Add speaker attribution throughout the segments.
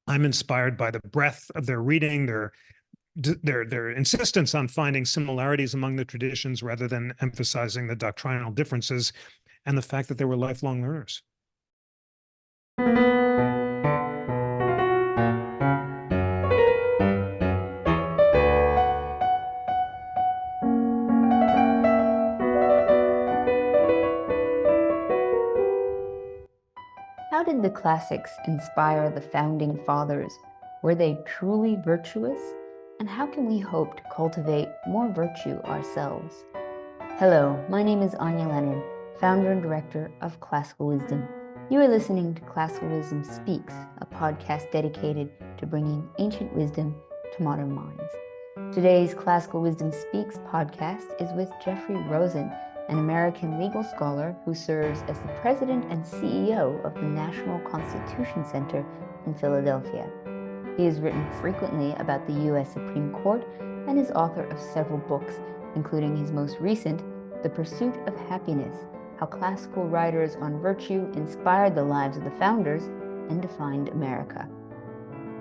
Speaker 1: I'm inspired by the breadth of their reading, their insistence on finding similarities among the traditions rather than emphasizing the doctrinal differences, and the fact that they were lifelong learners.
Speaker 2: How did the classics inspire the founding fathers? Were they truly virtuous? And how can we hope to cultivate more virtue ourselves? Hello, my name is Anya Leonard, founder and director of Classical Wisdom. You are listening to Classical Wisdom Speaks, a podcast dedicated to bringing ancient wisdom to modern minds. Today's Classical Wisdom Speaks podcast is with Jeffery Rosen, an American legal scholar who serves as the president and CEO of the National Constitution Center in Philadelphia. He has written frequently about the U.S. Supreme Court and is author of several books, including his most recent, The Pursuit of Happiness: How Classical Writers on Virtue Inspired the Lives of the Founders and Defined America.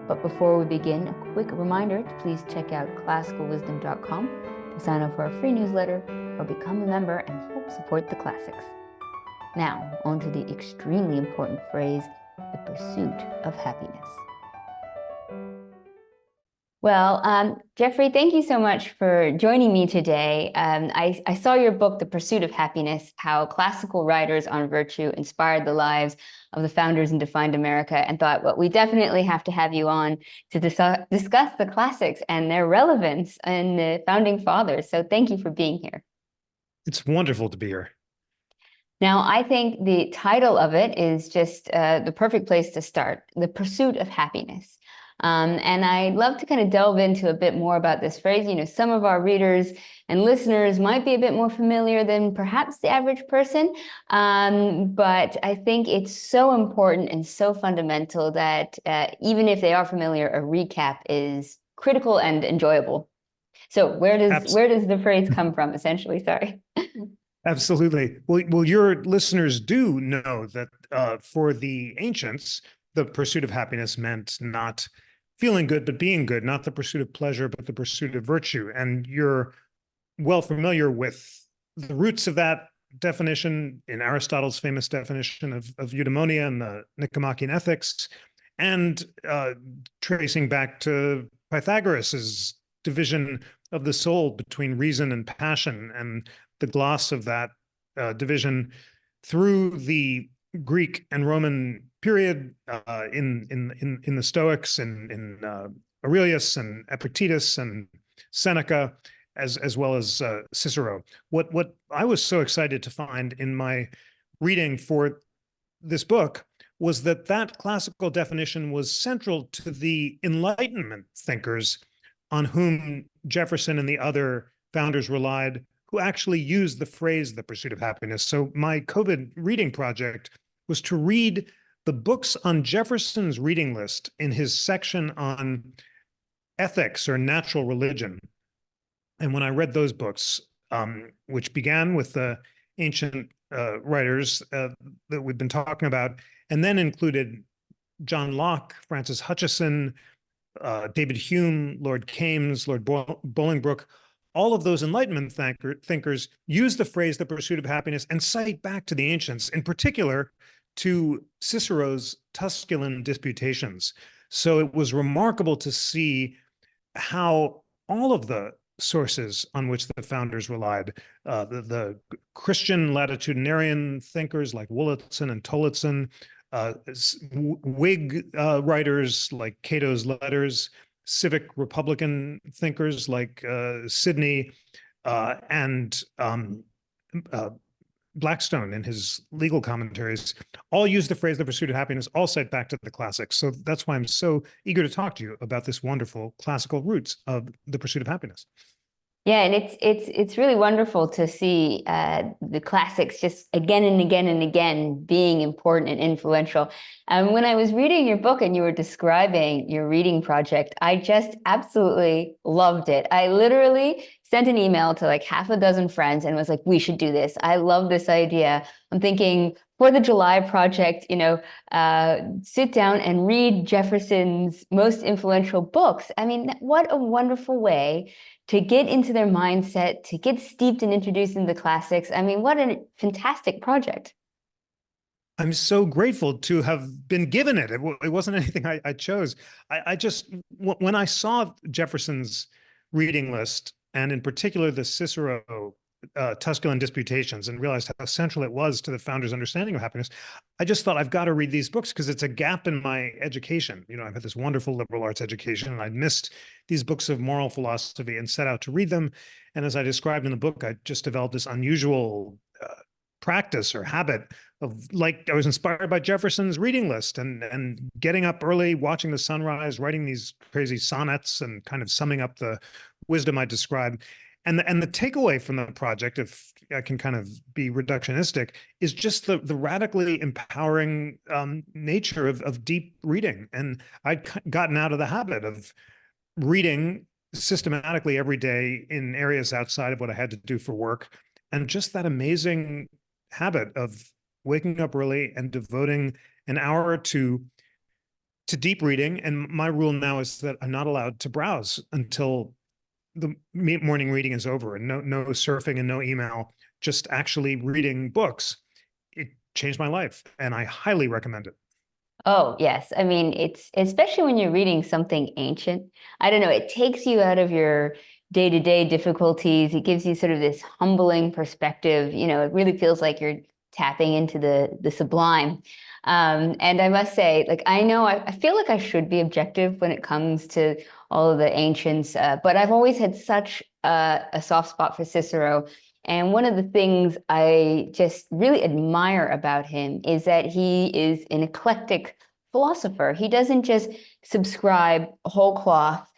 Speaker 2: But before we begin, a quick reminder to please check out classicalwisdom.com to sign up for our free newsletter or become a member and help support the classics. Now, on to the extremely important phrase, the pursuit of happiness. Well, Jeffery, thank you so much for joining me today. I saw your book, The Pursuit of Happiness: How Classical Writers on Virtue Inspired the Lives of the Founders and Defined America, and thought, well, we definitely have to have you on to discuss the classics and their relevance in the founding fathers. So thank you for being here.
Speaker 1: It's wonderful to be here.
Speaker 2: Now, I think the title of it is just the perfect place to start, The Pursuit of Happiness. And I'd love to kind of delve into a bit more about this phrase. You know, some of our readers and listeners might be a bit more familiar than perhaps the average person, but I think it's so important and so fundamental that even if they are familiar, a recap is critical and enjoyable. So where does the phrase come from, essentially? Sorry.
Speaker 1: Absolutely. Well, your listeners do know that for the ancients, the pursuit of happiness meant not feeling good, but being good, not the pursuit of pleasure, but the pursuit of virtue. And you're well familiar with the roots of that definition in Aristotle's famous definition of eudaimonia and the Nicomachean Ethics, and tracing back to Pythagoras's division of the soul between reason and passion, and the gloss of that division through the Greek and Roman period in the Stoics and in Aurelius and Epictetus and Seneca, as well as Cicero. What I was so excited to find in my reading for this book was that classical definition was central to the Enlightenment thinkers on whom Jefferson and the other founders relied, who actually used the phrase "the pursuit of happiness." So my COVID reading project was to read the books on Jefferson's reading list in his section on ethics or natural religion. And when I read those books, which began with the ancient writers that we've been talking about, and then included John Locke, Francis Hutcheson, David Hume, Lord Kames, Lord Bolingbroke, all of those Enlightenment thinkers use the phrase "the pursuit of happiness" and cite back to the ancients, in particular to Cicero's Tusculan Disputations. So it was remarkable to see how all of the sources on which the founders relied, the Christian latitudinarian thinkers like Wollaston and Tillotson, Whig writers like Cato's Letters, civic Republican thinkers like Sidney, and Blackstone in his legal commentaries, all use the phrase "the pursuit of happiness," all cite back to the classics. So that's why I'm so eager to talk to you about this wonderful classical roots of the pursuit of happiness.
Speaker 2: Yeah, and it's really wonderful to see the classics just again and again and again being important and influential. When I was reading your book and you were describing your reading project, I just absolutely loved it. I literally sent an email to like half a dozen friends and was like, "We should do this. I love this idea." I'm thinking for the July project, sit down and read Jefferson's most influential books. I mean, what a wonderful way to get into their mindset, to get steeped and introduced into the classics. I mean, what a fantastic project.
Speaker 1: I'm so grateful to have been given it. It wasn't anything I chose. I just, when I saw Jefferson's reading list, and in particular the Cicero Tusculan Disputations, and realized how central it was to the founder's understanding of happiness, I just thought I've got to read these books because it's a gap in my education. I've had this wonderful liberal arts education, and I missed these books of moral philosophy and set out to read them. And as I described in the book, I just developed this unusual practice or habit of, like, I was inspired by Jefferson's reading list and getting up early, watching the sunrise, writing these crazy sonnets and kind of summing up the wisdom I described. And the takeaway from the project, if I can kind of be reductionistic, is just the radically empowering nature of deep reading. And I'd gotten out of the habit of reading systematically every day in areas outside of what I had to do for work. And just that amazing habit of waking up early and devoting an hour or two to deep reading. And my rule now is that I'm not allowed to browse until the morning reading is over, and no surfing and no email, just actually reading books. It changed my life, and I highly recommend it.
Speaker 2: Oh, yes. I mean, it's especially when you're reading something ancient. I don't know, it takes you out of your day-to-day difficulties. It gives you sort of this humbling perspective. It really feels like you're tapping into the sublime. And I must say, like, I feel like I should be objective when it comes to all of the ancients, but I've always had such a soft spot for Cicero. And one of the things I just really admire about him is that he is an eclectic philosopher. He doesn't just subscribe whole cloth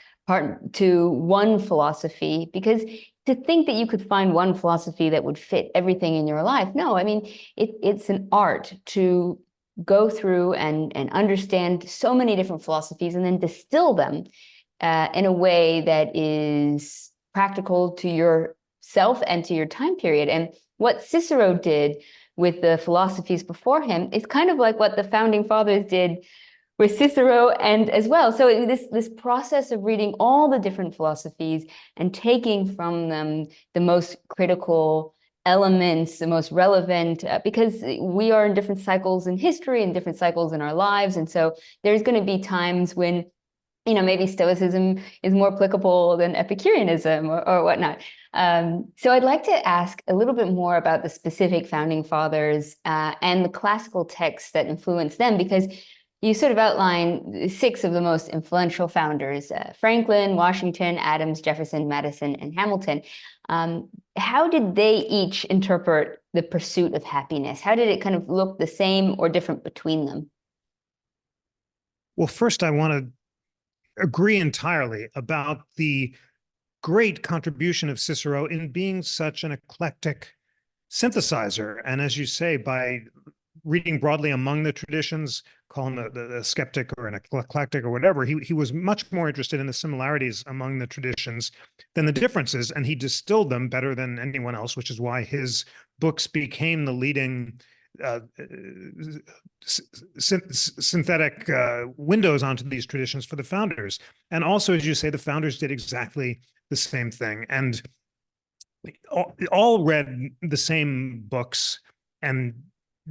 Speaker 2: to one philosophy, because to think that you could find one philosophy that would fit everything in your life. No, I mean, it's an art to go through and understand so many different philosophies and then distill them in a way that is practical to yourself and to your time period. And what Cicero did with the philosophies before him is kind of like what the founding fathers did with Cicero and as well. So this process of reading all the different philosophies and taking from them the most critical elements, the most relevant, because we are in different cycles in history and different cycles in our lives. And so there's going to be times when maybe Stoicism is more applicable than Epicureanism or whatnot. So I'd like to ask a little bit more about the specific founding fathers and the classical texts that influenced them, because you sort of outline 6 of the most influential founders: Franklin, Washington, Adams, Jefferson, Madison, and Hamilton. How did they each interpret the pursuit of happiness? How did it kind of look the same or different between them?
Speaker 1: Well, first, I want to agree entirely about the great contribution of Cicero in being such an eclectic synthesizer. And as you say, by reading broadly among the traditions, call him a skeptic or an eclectic or whatever, he was much more interested in the similarities among the traditions than the differences, and he distilled them better than anyone else, which is why his books became the leading synthetic windows onto these traditions for the founders. And also, as you say, the founders did exactly the same thing, and all read the same books, and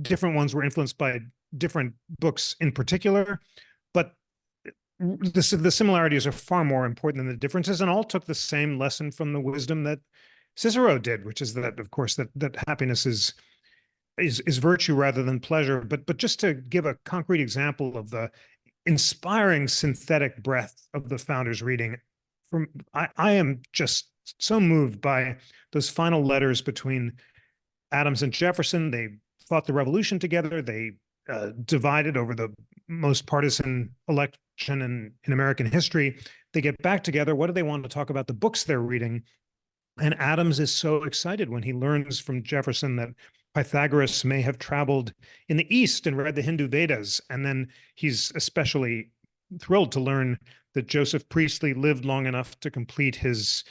Speaker 1: different ones were influenced by different books in particular, but the similarities are far more important than the differences, and all took the same lesson from the wisdom that Cicero did, which is that, of course, that happiness is virtue rather than pleasure. But just to give a concrete example of the inspiring synthetic breadth of the founders' reading, I am just so moved by those final letters between Adams and Jefferson. They fought the revolution together. They divided over the most partisan election in American history. They get back together. What do they want to talk about? The books they're reading. And Adams is so excited when he learns from Jefferson that Pythagoras may have traveled in the East and read the Hindu Vedas. And then he's especially thrilled to learn that Joseph Priestley lived long enough to complete his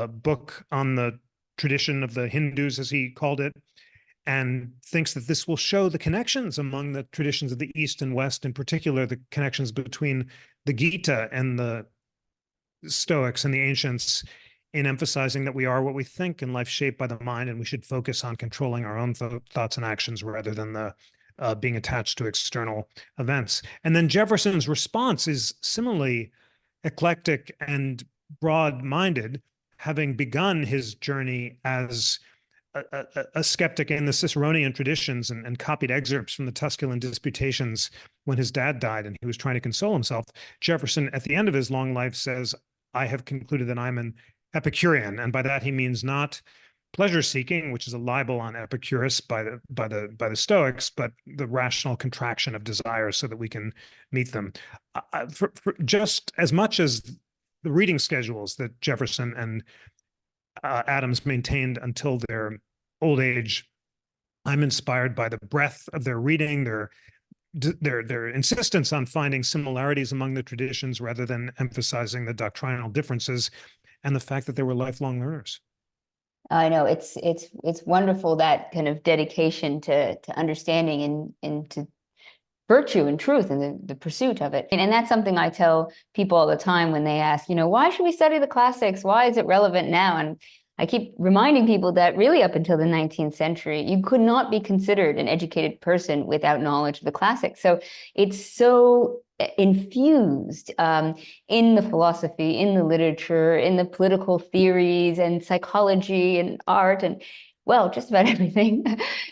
Speaker 1: book on the tradition of the Hindus, as he called it. and thinks that this will show the connections among the traditions of the East and West, in particular, the connections between the Gita and the Stoics and the ancients, in emphasizing that we are what we think and life shaped by the mind, and we should focus on controlling our own thoughts and actions rather than the being attached to external events. And then Jefferson's response is similarly eclectic and broad-minded, having begun his journey as a skeptic in the Ciceronian traditions and copied excerpts from the Tusculan disputations when his dad died and he was trying to console himself. Jefferson, at the end of his long life, says, I have concluded that I'm an Epicurean. And by that he means not pleasure seeking, which is a libel on Epicurus by the Stoics, but the rational contraction of desires so that we can meet them. For just as much as the reading schedules that Jefferson and Adams maintained until their old age, I'm inspired by the breadth of their reading, their insistence on finding similarities among the traditions rather than emphasizing the doctrinal differences, and the fact that they were lifelong learners.
Speaker 2: I know it's wonderful, that kind of dedication to understanding and to virtue and truth and the pursuit of it. And that's something I tell people all the time when they ask, why should we study the classics? Why is it relevant now? And I keep reminding people that really up until the 19th century, you could not be considered an educated person without knowledge of the classics. So it's so infused in the philosophy, in the literature, in the political theories and psychology and art and, well, just about everything.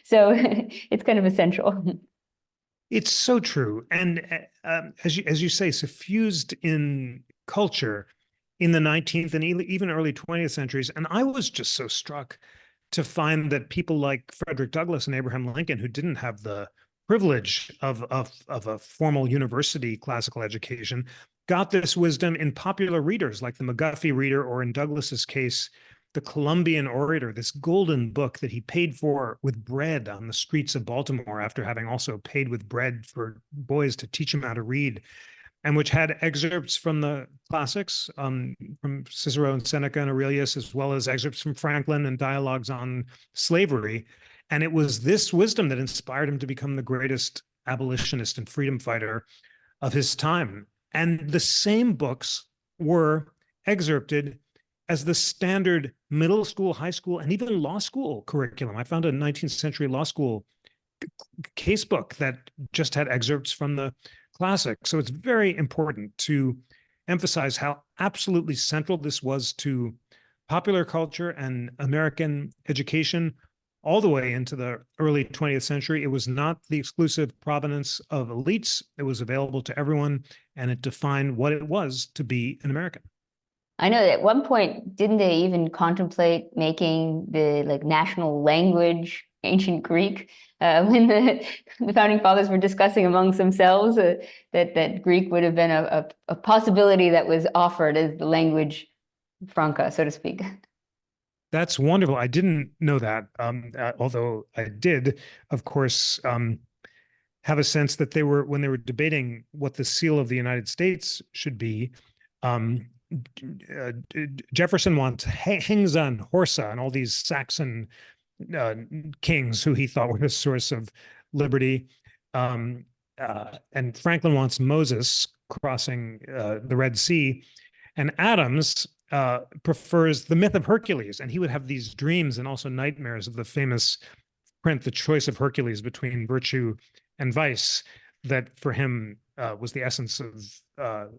Speaker 2: So it's kind of essential.
Speaker 1: It's so true. And as you say, suffused in culture in the 19th and even early 20th centuries. And I was just so struck to find that people like Frederick Douglass and Abraham Lincoln, who didn't have the privilege of a formal university classical education, got this wisdom in popular readers like the McGuffey Reader, or in Douglass's case, the Columbian Orator, this golden book that he paid for with bread on the streets of Baltimore after having also paid with bread for boys to teach him how to read, and which had excerpts from the classics, from Cicero and Seneca and Aurelius, as well as excerpts from Franklin and dialogues on slavery. And it was this wisdom that inspired him to become the greatest abolitionist and freedom fighter of his time. And the same books were excerpted as the standard middle school, high school, and even law school curriculum. I found a 19th century law school casebook that just had excerpts from the classic. So it's very important to emphasize how absolutely central this was to popular culture and American education all the way into the early 20th century. It was not the exclusive provenance of elites. It was available to everyone, and it defined what it was to be an American.
Speaker 2: I know that at one point, didn't they even contemplate making the national language ancient Greek, when the founding fathers were discussing amongst themselves that Greek would have been a possibility that was offered as the language franca, so to speak.
Speaker 1: That's wonderful. I didn't know that, although I did, of course, have a sense that when they were debating what the seal of the United States should be, Jefferson wants Hingza and Horsa and all these Saxon kings who he thought were the source of liberty. And Franklin wants Moses crossing the Red Sea. And Adams prefers the myth of Hercules. And he would have these dreams and also nightmares of the famous print, The Choice of Hercules Between Virtue and Vice, that for him was the essence of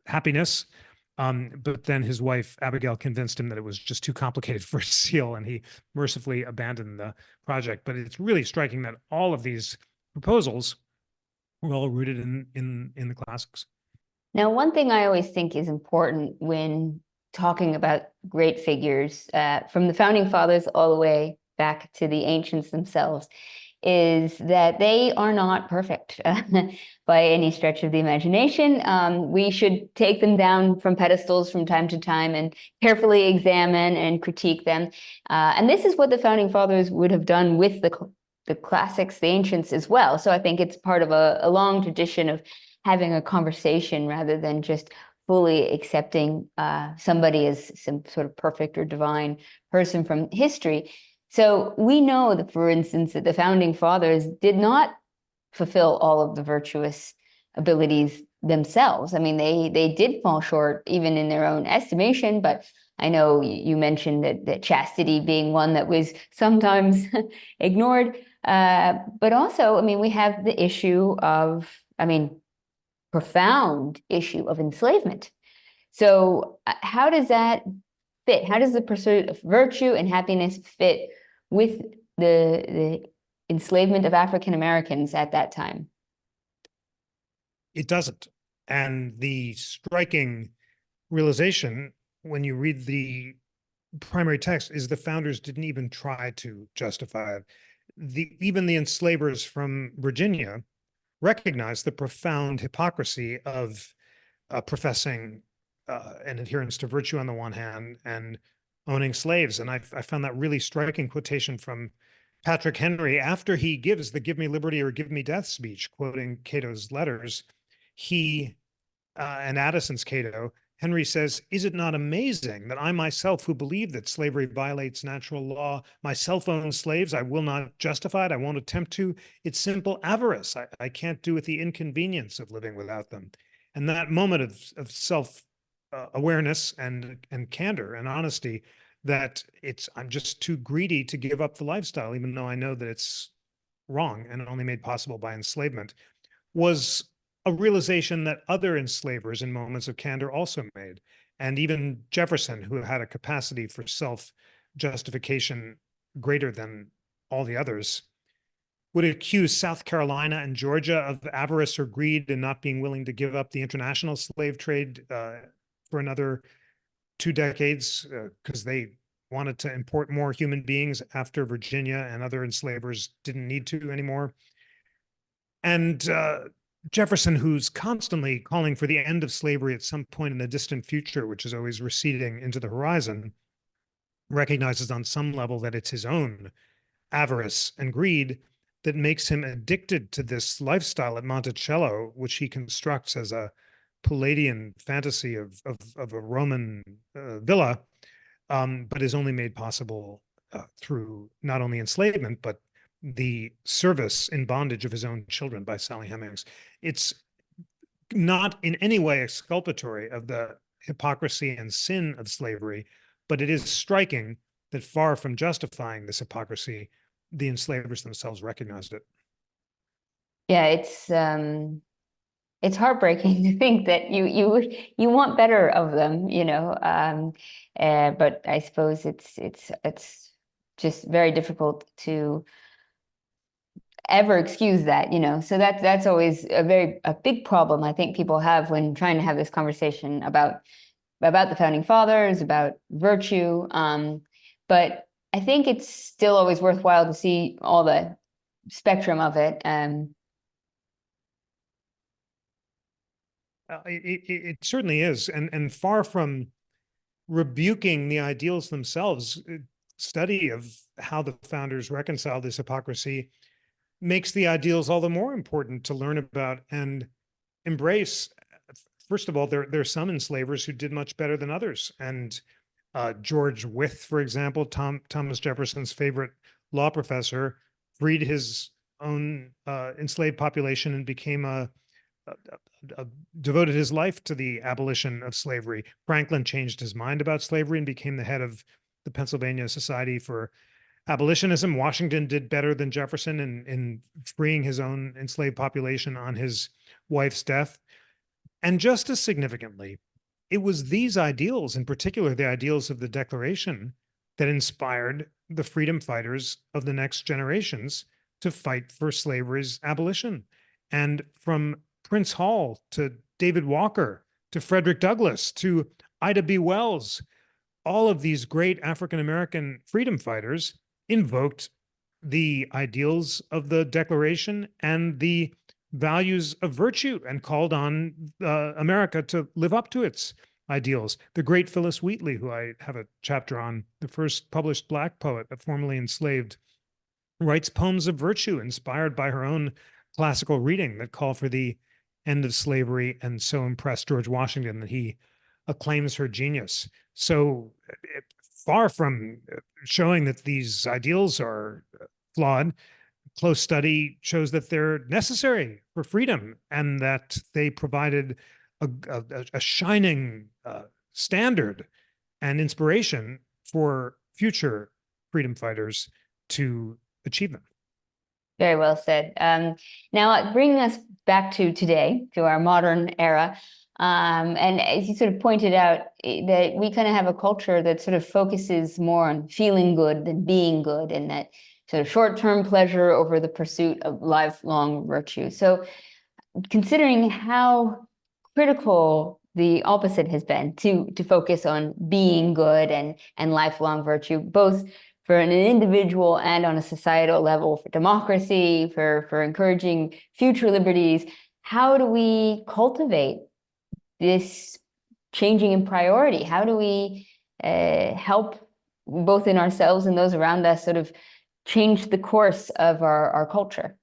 Speaker 1: happiness. But then his wife, Abigail, convinced him that it was just too complicated for a seal, and he mercifully abandoned the project. But it's really striking that all of these proposals were all rooted in the classics.
Speaker 2: Now, one thing I always think is important when talking about great figures, from the founding fathers all the way back to the ancients themselves, is that they are not perfect by any stretch of the imagination. We should take them down from pedestals from time to time and carefully examine and critique them. And this is what the founding fathers would have done with the classics, the ancients as well. So I think it's part of a long tradition of having a conversation rather than just fully accepting somebody as some sort of perfect or divine person from history. So we know that, for instance, that the founding fathers did not fulfill all of the virtuous abilities themselves. I mean, they did fall short even in their own estimation, but I know you mentioned that chastity being one that was sometimes ignored. But also, I mean, we have the issue of, I mean, profound issue of enslavement. So how does that fit? How does the pursuit of virtue and happiness fit with the enslavement of African Americans at that time?
Speaker 1: It doesn't. And the striking realization when you read the primary text is the founders didn't even try to justify it. Even the enslavers from Virginia recognized the profound hypocrisy of professing an adherence to virtue on the one hand and owning slaves. And I found that really striking quotation from Patrick Henry after he gives the "Give me liberty or give me death" speech, quoting Cato's letters. He and Addison's Cato, Henry says, "Is it not amazing that I myself, who believe that slavery violates natural law, myself own slaves? I will not justify it. I won't attempt to. It's simple avarice. I can't do with the inconvenience of living without them." And that moment of self awareness and candor and honesty, that I'm just too greedy to give up the lifestyle, even though I know that it's wrong and only made possible by enslavement, was a realization that other enslavers in moments of candor also made. And even Jefferson, who had a capacity for self-justification greater than all the others, would accuse South Carolina and Georgia of avarice or greed and not being willing to give up the international slave trade for another 2 decades because they wanted to import more human beings after Virginia and other enslavers didn't need to anymore. And Jefferson, who's constantly calling for the end of slavery at some point in the distant future, which is always receding into the horizon, recognizes on some level that it's his own avarice and greed that makes him addicted to this lifestyle at Monticello, which he constructs as a Palladian fantasy of a Roman villa, but is only made possible through not only enslavement, but the service in bondage of his own children by Sally Hemings. It's not in any way exculpatory of the hypocrisy and sin of slavery, but it is striking that far from justifying this hypocrisy, the enslavers themselves recognized it.
Speaker 2: Yeah, it's heartbreaking to think that you want better of them, you know. But I suppose it's just very difficult to ever excuse that, you know. So that's always a big problem I think people have when trying to have this conversation about the founding fathers, about virtue. But I think it's still always worthwhile to see all the spectrum of it.
Speaker 1: It certainly is, and far from rebuking the ideals themselves, study of how the founders reconciled this hypocrisy makes the ideals all the more important to learn about and embrace. First of all, there are some enslavers who did much better than others. And George Wythe, for example, Thomas Jefferson's favorite law professor, freed his own enslaved population and became devoted his life to the abolition of slavery. Franklin changed his mind about slavery and became the head of the Pennsylvania Society for Abolitionism. Washington did better than Jefferson in freeing his own enslaved population on his wife's death. And just as significantly, it was these ideals, in particular the ideals of the Declaration, that inspired the freedom fighters of the next generations to fight for slavery's abolition. And from Prince Hall to David Walker to Frederick Douglass to Ida B. Wells, all of these great African-American freedom fighters invoked the ideals of the Declaration and the values of virtue and called on America to live up to its ideals. The great Phyllis Wheatley, who I have a chapter on, the first published Black poet, formerly enslaved, writes poems of virtue inspired by her own classical reading that call for the end of slavery and so impressed George Washington that he acclaims her genius. So far from showing that these ideals are flawed. Close study shows that they're necessary for freedom and that they provided a shining standard and inspiration for future freedom fighters to achieve them.
Speaker 2: Very well said. Now, bringing us back to today, to our modern era, and as you sort of pointed out, that we kind of have a culture that sort of focuses more on feeling good than being good, and that sort of short-term pleasure over the pursuit of lifelong virtue. So, considering how critical the opposite has been to focus on being good and lifelong virtue, both for an individual and on a societal level, for democracy, for encouraging future liberties, how do we cultivate this changing in priority? How do we help both in ourselves and those around us sort of change the course of our culture?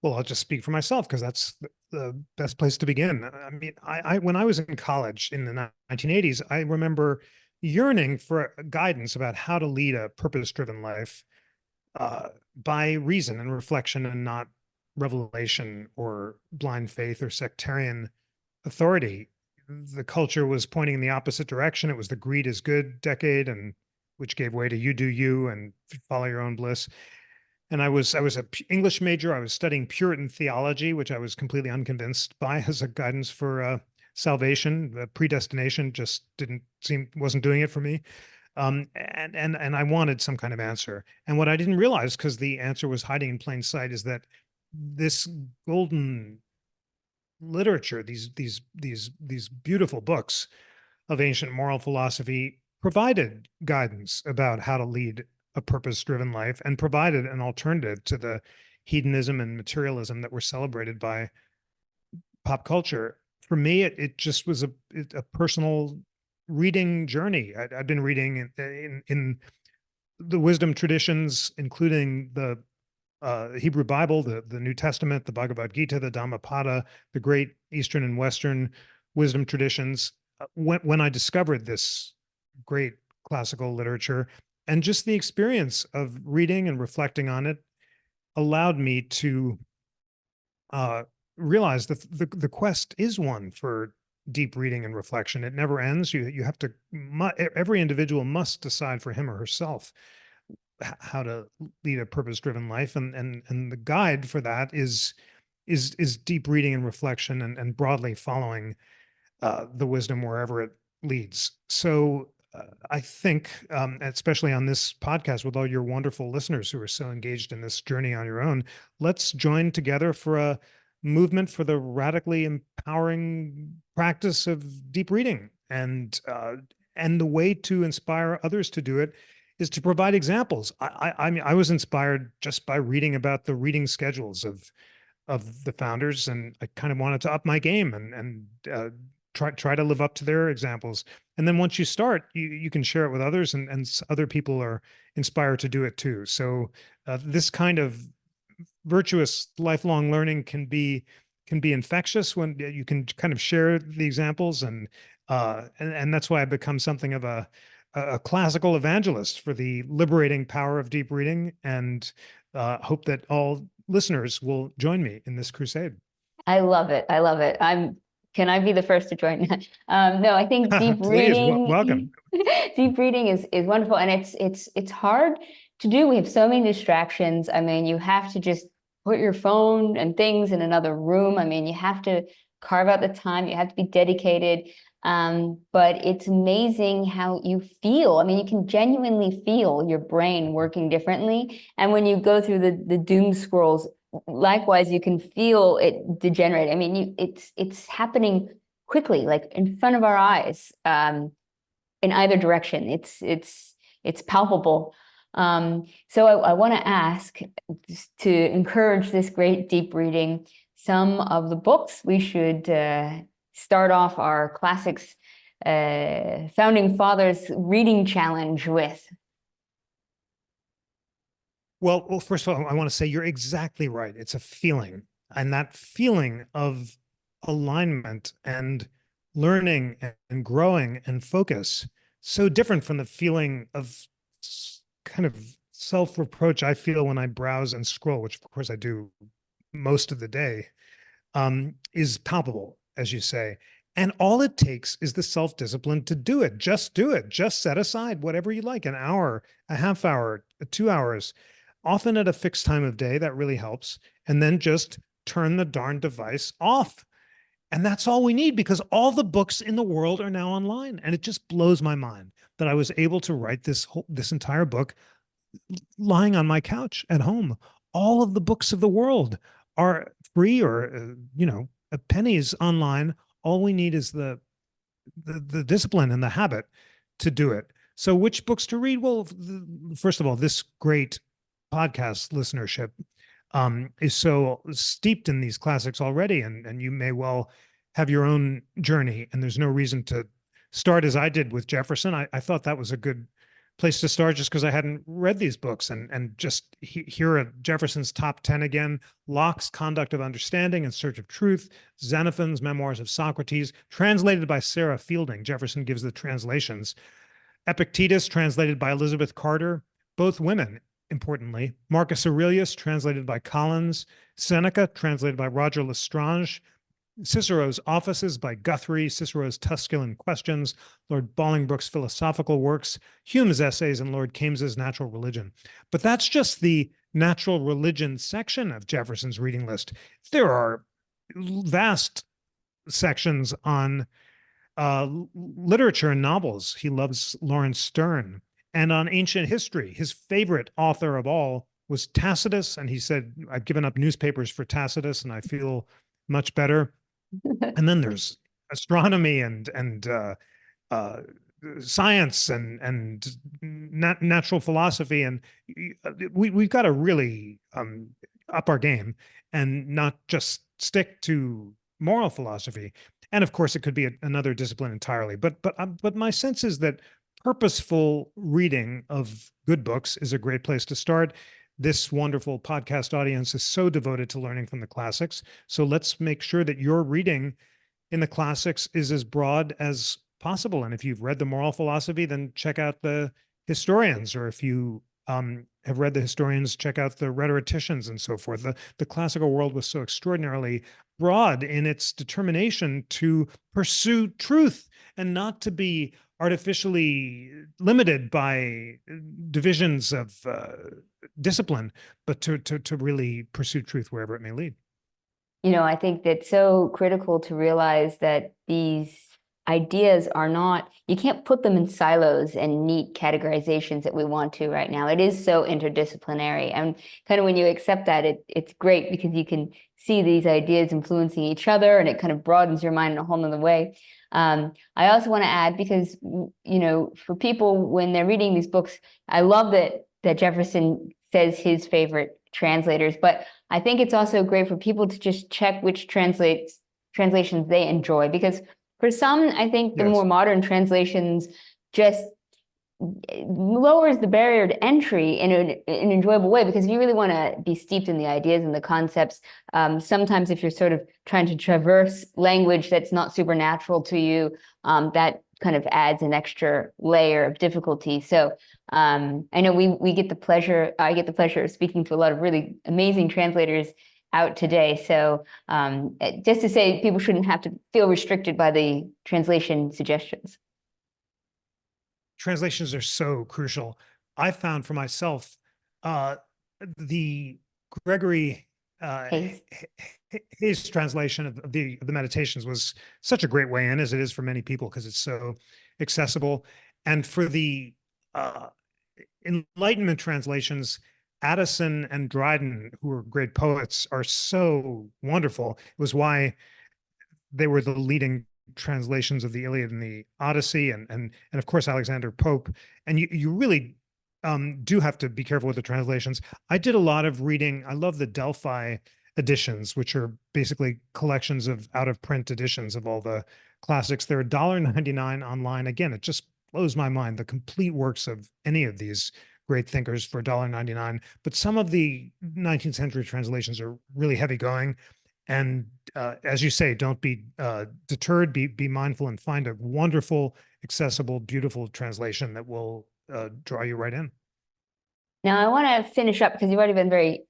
Speaker 1: Well, I'll just speak for myself because that's the best place to begin. I mean, when I was in college in the 1980s, I remember yearning for guidance about how to lead a purpose-driven life by reason and reflection and not revelation or blind faith or sectarian authority. The culture was pointing in the opposite direction. It was the greed is good decade, and which gave way to you do you and follow your own bliss. And I was a English major. I was studying Puritan theology, which I was completely unconvinced by as a guidance for salvation. The predestination just wasn't doing it for me. And I wanted some kind of answer. And what I didn't realize, because the answer was hiding in plain sight, is that this golden literature, these beautiful books of ancient moral philosophy, provided guidance about how to lead a purpose-driven life and provided an alternative to the hedonism and materialism that were celebrated by pop culture. For me, it just was a personal reading journey. I'd been reading in the wisdom traditions, including the Hebrew Bible, the New Testament, the Bhagavad Gita, the Dhammapada, the great Eastern and Western wisdom traditions. When I discovered this great classical literature, and just the experience of reading and reflecting on it allowed me to realize that the quest is one for deep reading and reflection. It never ends. You have to, every individual must decide for him or herself how to lead a purpose-driven life, and the guide for that is deep reading and reflection, and broadly following the wisdom wherever it leads. So I think, especially on this podcast, with all your wonderful listeners who are so engaged in this journey on your own, let's join together for a movement for the radically empowering practice of deep reading. And the way to inspire others to do it is to provide examples. I mean, I was inspired just by reading about the reading schedules of the founders, and I kind of wanted to up my game and try to live up to their examples. And then once you start, you can share it with others, and other people are inspired to do it too. So this kind of virtuous lifelong learning can be infectious when you can kind of share the examples, and that's why I've become something of a classical evangelist for the liberating power of deep reading, and hope that all listeners will join me in this crusade.
Speaker 2: I love it. I love it. Can I be the first to join? No, I think deep
Speaker 1: Please,
Speaker 2: reading,
Speaker 1: welcome.
Speaker 2: deep reading is wonderful, and it's hard to do. We have so many distractions. I mean, you have to just put your phone and things in another room. I mean, you have to carve out the time. You have to be dedicated. But it's amazing how you feel. I mean, you can genuinely feel your brain working differently. And when you go through the doom scrolls, likewise, you can feel it degenerate. I mean, it's happening quickly, like in front of our eyes, in either direction. It's palpable. So I want to ask, to encourage this great deep reading, some of the books we should start off our classics founding fathers reading challenge with.
Speaker 1: Well, first of all, I want to say you're exactly right. It's a feeling, and that feeling of alignment and learning and growing and focus. So different from the feeling of kind of self-reproach I feel when I browse and scroll, which of course I do most of the day, is palpable, as you say. And all it takes is the self-discipline to do it. Just do it. Just set aside whatever you like, an hour, a half hour, 2 hours, often at a fixed time of day. That really helps. And then just turn the darn device off. And that's all we need, because all the books in the world are now online. And it just blows my mind that I was able to write this entire book lying on my couch at home. All of the books of the world are free, or pennies online. All we need is the discipline and the habit to do it. So which books to read? Well, first of all, this great podcast listenership is so steeped in these classics already, and you may well have your own journey, and there's no reason to start as I did with Jefferson. I thought that was a good place to start, just because I hadn't read these books, and just here at Jefferson's top 10 again: Locke's Conduct of Understanding, In Search of Truth; Xenophon's Memoirs of Socrates, translated by Sarah Fielding. Jefferson gives the translations. Epictetus, translated by Elizabeth Carter, both women, importantly. Marcus Aurelius, translated by Collins. Seneca, translated by Roger Lestrange. Cicero's Offices by Guthrie. Cicero's Tusculan Questions. Lord Bolingbroke's Philosophical Works. Hume's Essays, and Lord Kames's Natural Religion. But that's just the natural religion section of Jefferson's reading list. There are vast sections on literature and novels. He loves Lawrence Sterne. And on ancient history, his favorite author of all was Tacitus. And he said, I've given up newspapers for Tacitus and I feel much better. And then there's astronomy and science and natural philosophy. And we've got to really up our game and not just stick to moral philosophy. And of course, it could be another discipline entirely. But my sense is that purposeful reading of good books is a great place to start. This wonderful podcast audience is so devoted to learning from the classics. So let's make sure that your reading in the classics is as broad as possible. And if you've read the moral philosophy, then check out the historians. Or if you have read the historians, check out the rhetoricians and so forth. The classical world was so extraordinarily broad in its determination to pursue truth and not to be artificially limited by divisions of discipline, but to really pursue truth wherever it may lead.
Speaker 2: I think that's so critical to realize that these ideas are not, you can't put them in silos and neat categorizations that we want to right now. It is so interdisciplinary. And kind of when you accept that, it's great because you can see these ideas influencing each other, and it kind of broadens your mind in a whole nother way. I also want to add, because, for people when they're reading these books, I love that Jefferson says his favorite translators, but I think it's also great for people to just check which translations they enjoy, because for some, I think the more modern translations just lowers the barrier to entry in an enjoyable way, because you really want to be steeped in the ideas and the concepts. Sometimes if you're sort of trying to traverse language that's not supernatural to you, that kind of adds an extra layer of difficulty. So I know I get the pleasure of speaking to a lot of really amazing translators out today. So just to say, people shouldn't have to feel restricted by the translation suggestions.
Speaker 1: Translations are so crucial. I found for myself the Gregory his translation of the Meditations was such a great way in, as it is for many people, because it's so accessible. And for the Enlightenment translations, Addison and Dryden, who are great poets, are so wonderful. It was why they were the leading translations of the Iliad and the Odyssey, and of course Alexander Pope. And you really do have to be careful with the translations. I did a lot of reading. I love the Delphi editions, which are basically collections of out-of-print editions of all the classics. They're $1.99 online. Again, it just blows my mind, the complete works of any of these great thinkers for $1.99. But some of the 19th century translations are really heavy going. And as you say, don't be deterred, be mindful, and find a wonderful, accessible, beautiful translation that will draw you right in.
Speaker 2: Now, I want to finish up because you've already been very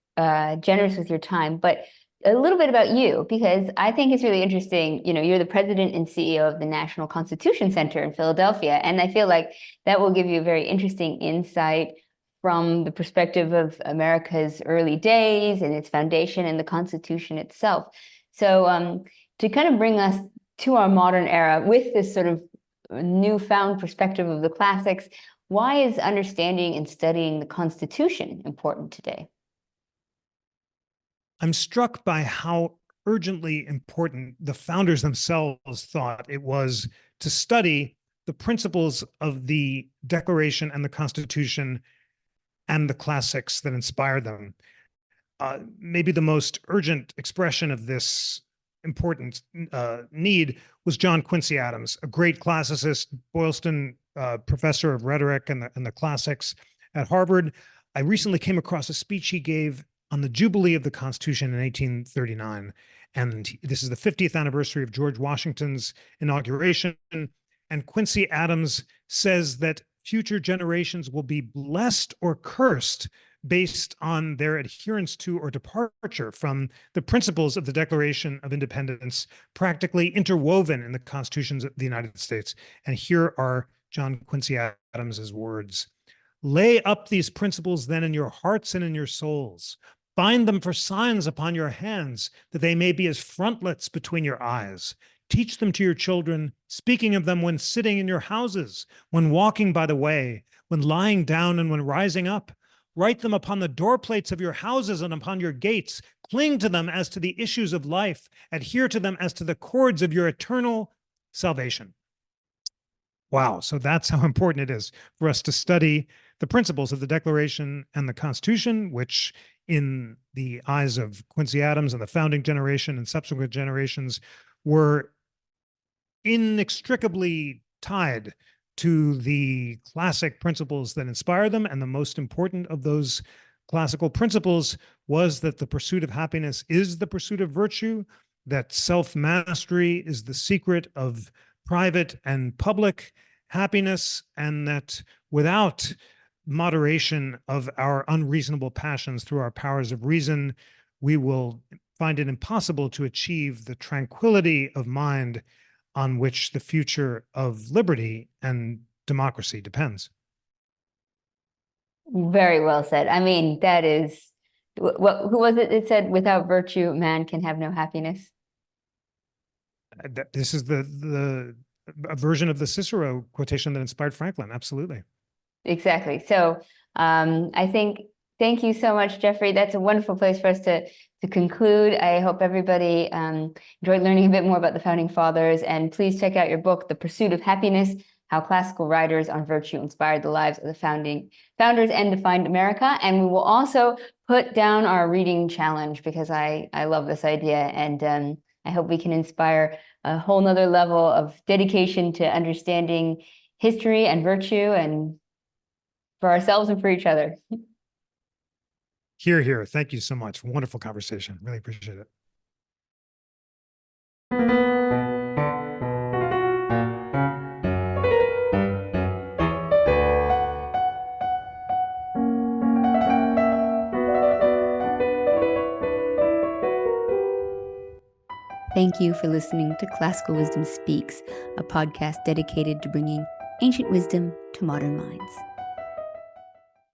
Speaker 2: generous with your time, but a little bit about you, because I think it's really interesting. You know, you're the president and CEO of the National Constitution Center in Philadelphia, and I feel like that will give you a very interesting insight from the perspective of America's early days and its foundation and the Constitution itself. So, to kind of bring us to our modern era with this sort of newfound perspective of the classics, why is understanding and studying the Constitution important today?
Speaker 1: I'm struck by how urgently important the founders themselves thought it was to study the principles of the Declaration and the Constitution and the classics that inspired them. Maybe the most urgent expression of this important need was John Quincy Adams, a great classicist, Boylston professor of rhetoric and the classics at Harvard. I recently came across a speech he gave on the Jubilee of the Constitution in 1839. And this is the 50th anniversary of George Washington's inauguration. And Quincy Adams says that future generations will be blessed or cursed based on their adherence to or departure from the principles of the Declaration of Independence, practically interwoven in the constitutions of the United States. And here are John Quincy Adams's words. Lay up these principles then in your hearts and in your souls. Bind them for signs upon your hands, that they may be as frontlets between your eyes. Teach them to your children, speaking of them when sitting in your houses, when walking by the way, when lying down and when rising up. Write them upon the doorplates of your houses and upon your gates. Cling to them as to the issues of life. Adhere to them as to the cords of your eternal salvation. Wow. So that's how important it is for us to study the principles of the Declaration and the Constitution, which in the eyes of Quincy Adams and the founding generation and subsequent generations were inextricably tied to the classic principles that inspire them. And the most important of those classical principles was that the pursuit of happiness is the pursuit of virtue, that self-mastery is the secret of private and public happiness, and that without moderation of our unreasonable passions through our powers of reason, we will find it impossible to achieve the tranquility of mind on which the future of liberty and democracy depends.
Speaker 2: Very well said. I mean, that is what, who was it? It said, without virtue, man can have no happiness.
Speaker 1: This is the a version of the Cicero quotation that inspired Franklin. Absolutely.
Speaker 2: Exactly. So I think, thank you so much, Jeffrey. That's a wonderful place for us to conclude. I hope everybody enjoyed learning a bit more about the Founding Fathers. And please check out your book, The Pursuit of Happiness, How Classical Writers on Virtue Inspired the Lives of the Founding Founders and Defined America. And we will also put down our reading challenge because I love this idea. And I hope we can inspire a whole nother level of dedication to understanding history and virtue, and for ourselves and for each other.
Speaker 1: Hear, hear. Thank you so much. Wonderful conversation. Really appreciate it.
Speaker 2: Thank you for listening to Classical Wisdom Speaks, a podcast dedicated to bringing ancient wisdom to modern minds.